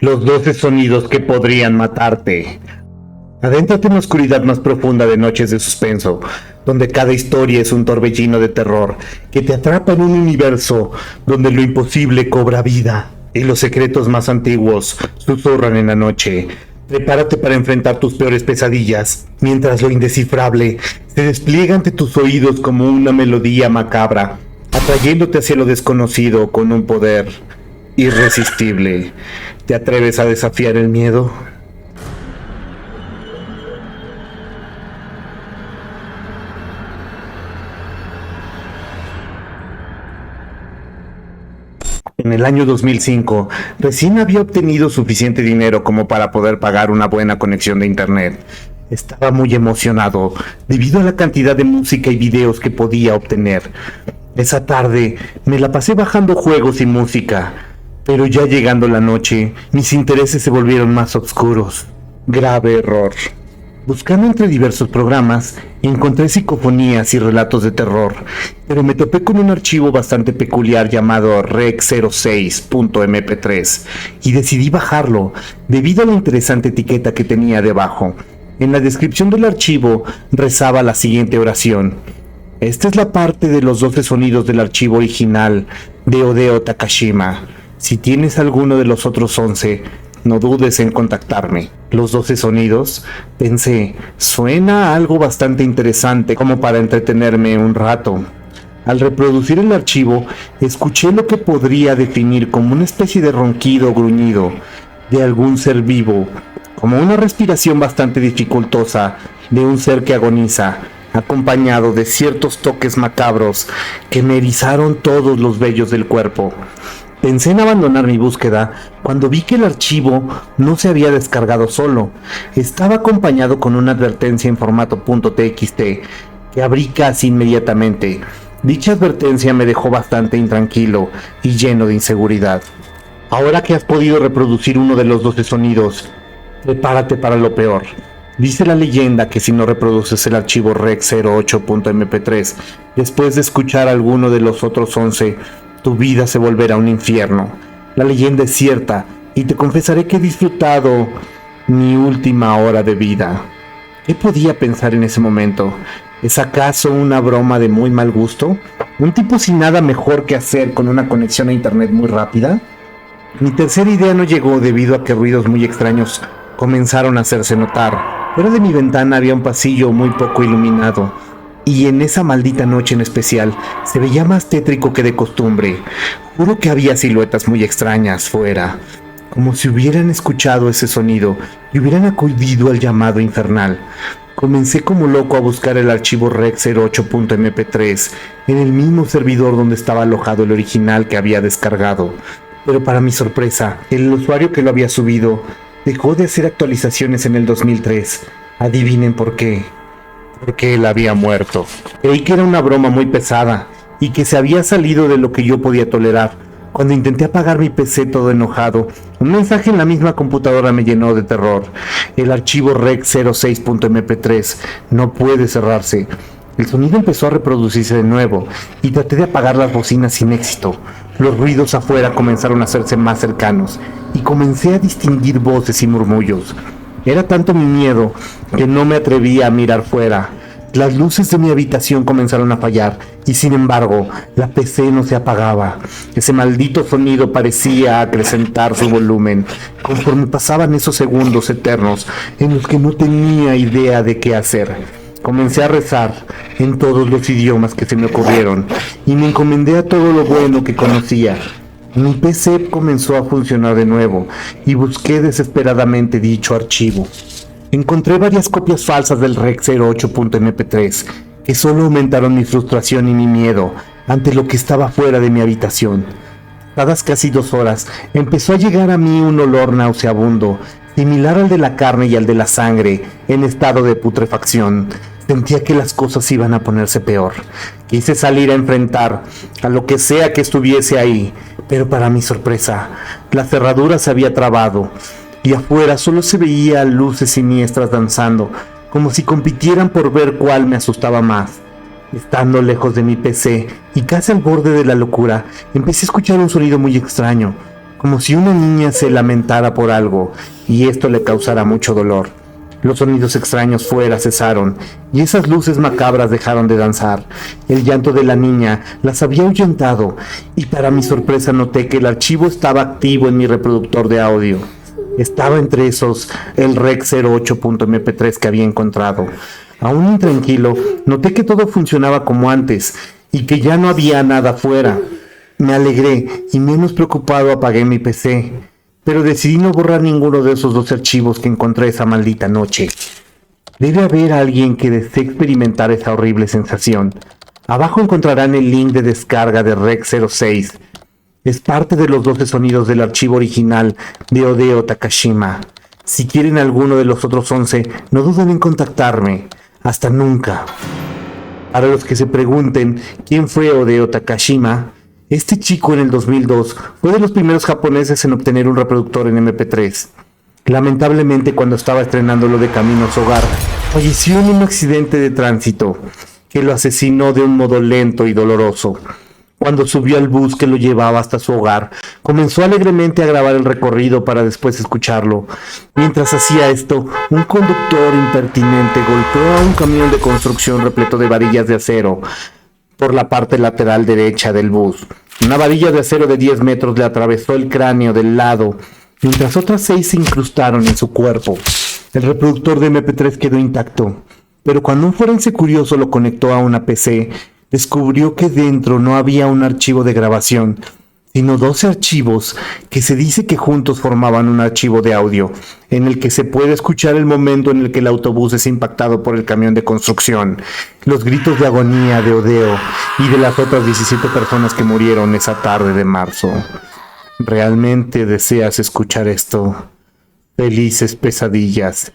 Los 12 sonidos que podrían matarte. Adéntrate en la oscuridad más profunda de Noches de Suspenso, donde cada historia es un torbellino de terror que te atrapa en un universo donde lo imposible cobra vida y los secretos más antiguos susurran en la noche. Prepárate para enfrentar tus peores pesadillas, mientras lo indescifrable se despliega ante tus oídos como una melodía macabra, atrayéndote hacia lo desconocido con un poder irresistible. ¿Te atreves a desafiar el miedo? En el año 2005, recién había obtenido suficiente dinero como para poder pagar una buena conexión de internet. Estaba muy emocionado debido a la cantidad de música y videos que podía obtener. Esa tarde me la pasé bajando juegos y música, pero ya llegando la noche, mis intereses se volvieron más oscuros. Grave error. Buscando entre diversos programas, encontré psicofonías y relatos de terror, pero me topé con un archivo bastante peculiar llamado rec06.mp3 y decidí bajarlo debido a la interesante etiqueta que tenía debajo. En la descripción del archivo rezaba la siguiente oración: esta es la parte de los 12 sonidos del archivo original de Hideo Takashima. Si tienes alguno de los otros 11, no dudes en contactarme. Los 12 sonidos, pensé, suena a algo bastante interesante como para entretenerme un rato. Al reproducir el archivo, escuché lo que podría definir como una especie de ronquido o gruñido de algún ser vivo, como una respiración bastante dificultosa de un ser que agoniza, acompañado de ciertos toques macabros que me erizaron todos los vellos del cuerpo. Pensé en abandonar mi búsqueda cuando vi que el archivo no se había descargado solo. Estaba acompañado con una advertencia en formato .txt que abrí casi inmediatamente. Dicha advertencia me dejó bastante intranquilo y lleno de inseguridad. Ahora que has podido reproducir uno de los 12 sonidos, prepárate para lo peor. Dice la leyenda que si no reproduces el archivo rec08.mp3 después de escuchar alguno de los otros 11, tu vida se volverá un infierno. La leyenda es cierta y te confesaré que he disfrutado mi última hora de vida. ¿Qué podía pensar en ese momento? ¿Es acaso una broma de muy mal gusto? ¿Un tipo sin nada mejor que hacer con una conexión a internet muy rápida? Mi tercera idea no llegó debido a que ruidos muy extraños comenzaron a hacerse notar. Fuera de mi ventana había un pasillo muy poco iluminado, y en esa maldita noche en especial se veía más tétrico que de costumbre. Juro que había siluetas muy extrañas fuera, como si hubieran escuchado ese sonido y hubieran acudido al llamado infernal. Comencé como loco a buscar el archivo rec08.mp3 en el mismo servidor donde estaba alojado el original que había descargado, pero para mi sorpresa, el usuario que lo había subido dejó de hacer actualizaciones en el 2003. Adivinen por qué. Porque él había muerto. Creí que era una broma muy pesada y que se había salido de lo que yo podía tolerar. Cuando intenté apagar mi PC todo enojado, un mensaje en la misma computadora me llenó de terror. El archivo rec06.mp3 no puede cerrarse. El sonido empezó a reproducirse de nuevo y traté de apagar las bocinas sin éxito. Los ruidos afuera comenzaron a hacerse más cercanos y comencé a distinguir voces y murmullos. Era tanto mi miedo que no me atrevía a mirar fuera. Las luces de mi habitación comenzaron a fallar y sin embargo la PC no se apagaba. Ese maldito sonido parecía acrecentar su volumen conforme pasaban esos segundos eternos en los que no tenía idea de qué hacer. Comencé a rezar en todos los idiomas que se me ocurrieron y me encomendé a todo lo bueno que conocía. Mi PC comenzó a funcionar de nuevo y busqué desesperadamente dicho archivo. Encontré varias copias falsas del rec08.mp3 que solo aumentaron mi frustración y mi miedo ante lo que estaba fuera de mi habitación. Pasadas casi 2 horas, empezó a llegar a mí un olor nauseabundo, similar al de la carne y al de la sangre, en estado de putrefacción. Sentía que las cosas iban a ponerse peor. Quise salir a enfrentar a lo que sea que estuviese ahí, pero para mi sorpresa, la cerradura se había trabado y afuera solo se veía luces siniestras danzando, como si compitieran por ver cuál me asustaba más. Estando lejos de mi PC y casi al borde de la locura, empecé a escuchar un sonido muy extraño, como si una niña se lamentara por algo, y esto le causara mucho dolor. Los sonidos extraños fuera cesaron, y esas luces macabras dejaron de danzar. El llanto de la niña las había ahuyentado, y para mi sorpresa noté que el archivo estaba activo en mi reproductor de audio. Estaba entre esos el Rec 08.mp3 que había encontrado. Aún intranquilo, noté que todo funcionaba como antes, y que ya no había nada afuera. Me alegré, y menos preocupado apagué mi PC. Pero decidí no borrar ninguno de esos 2 archivos que encontré esa maldita noche. Debe haber alguien que desee experimentar esa horrible sensación. Abajo encontrarán el link de descarga de Rec 06. Es parte de los 12 sonidos del archivo original de Hideo Takashima. Si quieren alguno de los otros 11, no duden en contactarme. Hasta nunca. Para los que se pregunten quién fue Hideo Takashima, este chico en el 2002 fue de los primeros japoneses en obtener un reproductor en MP3. Lamentablemente, cuando estaba estrenándolo de camino a su hogar, falleció en un accidente de tránsito que lo asesinó de un modo lento y doloroso. Cuando subió al bus que lo llevaba hasta su hogar, comenzó alegremente a grabar el recorrido para después escucharlo. Mientras hacía esto, un conductor impertinente golpeó a un camión de construcción repleto de varillas de acero por la parte lateral derecha del bus. Una varilla de acero de 10 metros le atravesó el cráneo del lado, mientras otras 6 se incrustaron en su cuerpo. El reproductor de MP3 quedó intacto, pero cuando un forense curioso lo conectó a una PC, descubrió que dentro no había un archivo de grabación, sino 12 archivos que se dice que juntos formaban un archivo de audio, en el que se puede escuchar el momento en el que el autobús es impactado por el camión de construcción, los gritos de agonía de Hideo y de las otras 17 personas que murieron esa tarde de marzo. ¿Realmente deseas escuchar esto? Felices pesadillas.